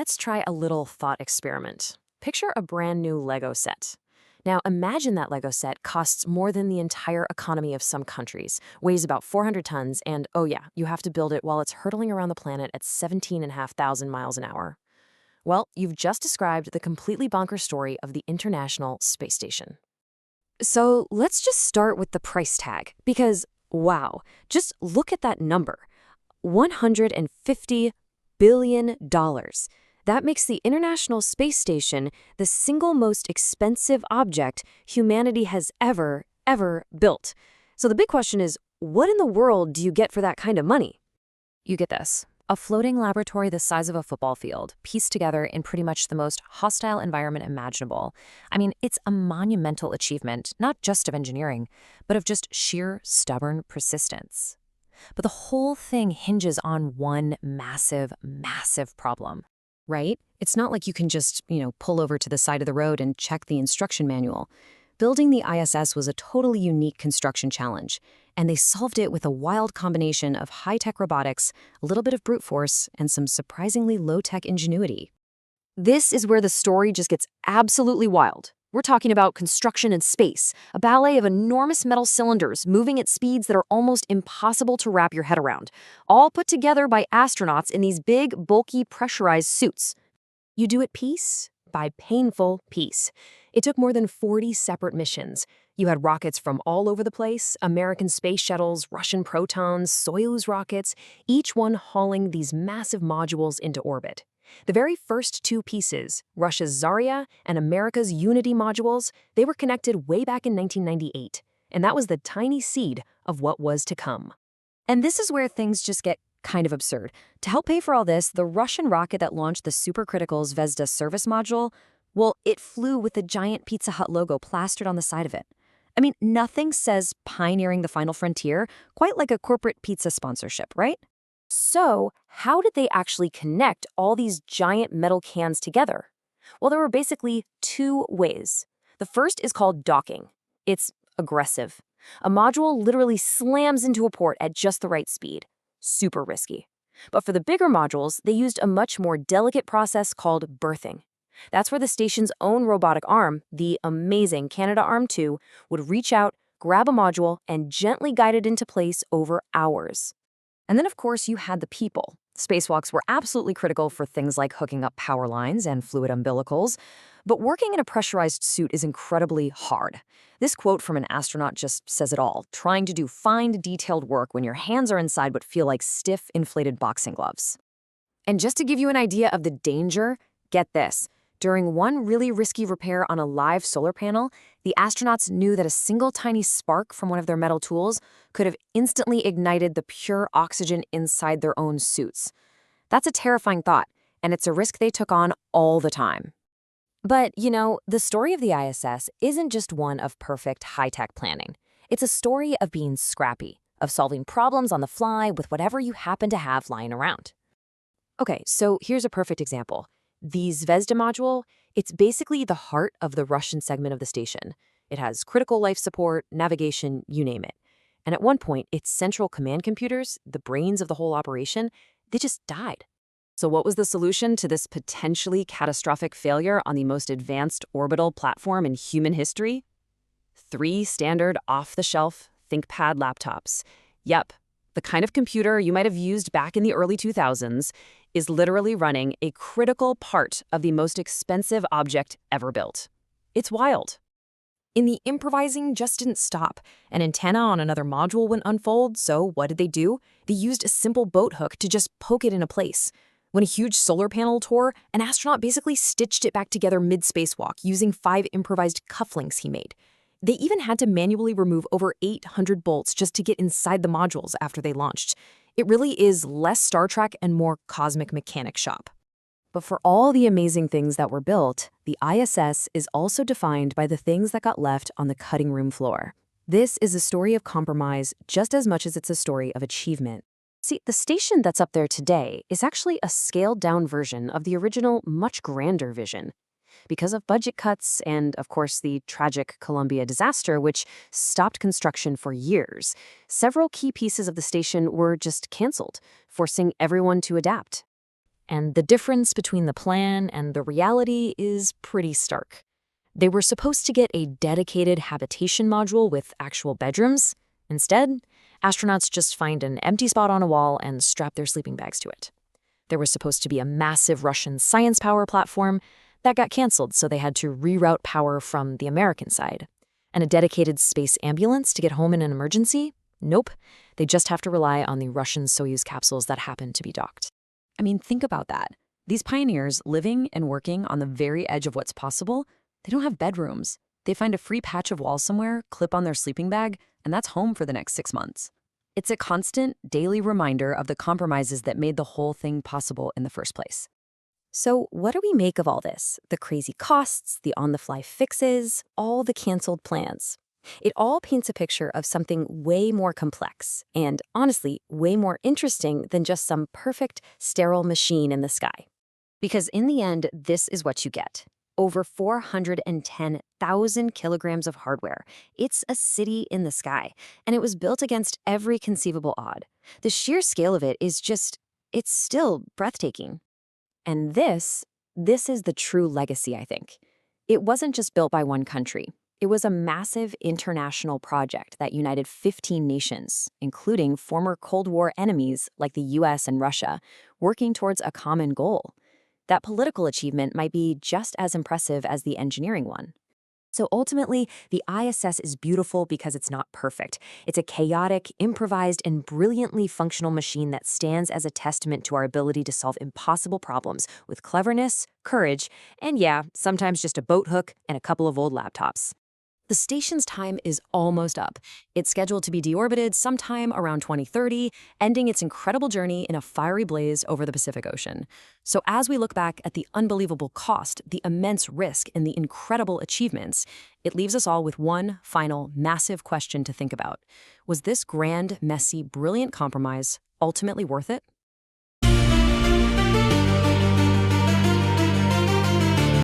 Let's try a little thought experiment. Picture a brand new Lego set. Now, imagine that Lego set costs more than the entire economy of some countries, weighs about 400 tons, and oh yeah, you have to build it while it's hurtling around the planet at 17,500 miles an hour. Well, you've just described the completely bonkers story of the International Space Station. So let's just start with the price tag, because wow, just look at that number. $150 billion. That makes the International Space Station the single most expensive object humanity has ever built. So the big question is, what in the world do you get for that kind of money? You get this. A floating laboratory the size of a football field, pieced together in pretty much the most hostile environment imaginable. I mean, it's a monumental achievement, not just of engineering, but of just sheer stubborn persistence. But the whole thing hinges on one massive problem, right? It's not like you can just, pull over to the side of the road and check the instruction manual. Building the ISS was a totally unique construction challenge, and they solved it with a wild combination of high-tech robotics, a little bit of brute force, and some surprisingly low-tech ingenuity. This is where the story just gets absolutely wild. We're talking about construction in space, a ballet of enormous metal cylinders moving at speeds that are almost impossible to wrap your head around, all put together by astronauts in these big, bulky, pressurized suits. You do it piece by painful piece. It took more than 40 separate missions. You had rockets from all over the place, American space shuttles, Russian Protons, Soyuz rockets, each one hauling these massive modules into orbit. The very first two pieces, Russia's Zarya and America's Unity modules, they were connected way back in 1998, and that was the tiny seed of what was to come. And this is where things just get kind of absurd. To help pay for all this, the Russian rocket that launched the supercritical Zvezda service module, well, it flew with the giant Pizza Hut logo plastered on the side of it. I mean, nothing says pioneering the final frontier quite like a corporate pizza sponsorship, right? So, how did they actually connect all these giant metal cans together? Well, there were basically two ways. The first is called docking. It's aggressive. A module literally slams into a port at just the right speed. Super risky. But for the bigger modules, they used a much more delicate process called berthing. That's where the station's own robotic arm, the amazing Canadarm2, would reach out, grab a module, and gently guide it into place over hours. And then, of course, you had the people. Spacewalks were absolutely critical for things like hooking up power lines and fluid umbilicals, but working in a pressurized suit is incredibly hard. This quote from an astronaut just says it all, trying to do fine, detailed work when your hands are inside what feel like stiff, inflated boxing gloves. And just to give you an idea of the danger, get this. During one really risky repair on a live solar panel, the astronauts knew that a single tiny spark from one of their metal tools could have instantly ignited the pure oxygen inside their own suits. That's a terrifying thought, and it's a risk they took on all the time. But, the story of the ISS isn't just one of perfect high-tech planning. It's a story of being scrappy, of solving problems on the fly with whatever you happen to have lying around. Okay, so here's a perfect example. The Zvezda module, it's basically the heart of the Russian segment of the station. It has critical life support, navigation, you name it. And at one point, its central command computers, the brains of the whole operation, they just died. So what was the solution to this potentially catastrophic failure on the most advanced orbital platform in human history? 3 standard off-the-shelf ThinkPad laptops. Yep, the kind of computer you might have used back in the early 2000s is literally running a critical part of the most expensive object ever built. It's wild. And the improvising just didn't stop. An antenna on another module wouldn't unfold, so what did they do? They used a simple boat hook to just poke it into place. When a huge solar panel tore, an astronaut basically stitched it back together mid-spacewalk using 5 improvised cufflinks he made. They even had to manually remove over 800 bolts just to get inside the modules after they launched. It really is less Star Trek and more cosmic mechanic shop. But for all the amazing things that were built, the ISS is also defined by the things that got left on the cutting room floor. This is a story of compromise just as much as it's a story of achievement. See, the station that's up there today is actually a scaled-down version of the original, much grander vision. Because of budget cuts and, of course, the tragic Columbia disaster, which stopped construction for years, several key pieces of the station were just canceled, forcing everyone to adapt. And the difference between the plan and the reality is pretty stark. They were supposed to get a dedicated habitation module with actual bedrooms. Instead, astronauts just find an empty spot on a wall and strap their sleeping bags to it. There was supposed to be a massive Russian science power platform. That got canceled, so they had to reroute power from the American side. And a dedicated space ambulance to get home in an emergency? Nope. They just have to rely on the Russian Soyuz capsules that happen to be docked. I mean, think about that. These pioneers living and working on the very edge of what's possible, they don't have bedrooms. They find a free patch of wall somewhere, clip on their sleeping bag, and that's home for the next 6 months. It's a constant, daily reminder of the compromises that made the whole thing possible in the first place. So what do we make of all this? The crazy costs, the on-the-fly fixes, all the canceled plans. It all paints a picture of something way more complex and, honestly, way more interesting than just some perfect, sterile machine in the sky. Because in the end, this is what you get. Over 410,000 kilograms of hardware. It's a city in the sky, and it was built against every conceivable odd. The sheer scale of it is it's still breathtaking. And this is the true legacy, I think. It wasn't just built by one country. It was a massive international project that united 15 nations, including former Cold War enemies like the US and Russia, working towards a common goal. That political achievement might be just as impressive as the engineering one. So ultimately, the ISS is beautiful because it's not perfect. It's a chaotic, improvised, and brilliantly functional machine that stands as a testament to our ability to solve impossible problems with cleverness, courage, and yeah, sometimes just a boat hook and a couple of old laptops. The station's time is almost up. It's scheduled to be deorbited sometime around 2030, ending its incredible journey in a fiery blaze over the Pacific Ocean. So as we look back at the unbelievable cost, the immense risk, and the incredible achievements, it leaves us all with one final, massive question to think about. Was this grand, messy, brilliant compromise ultimately worth it?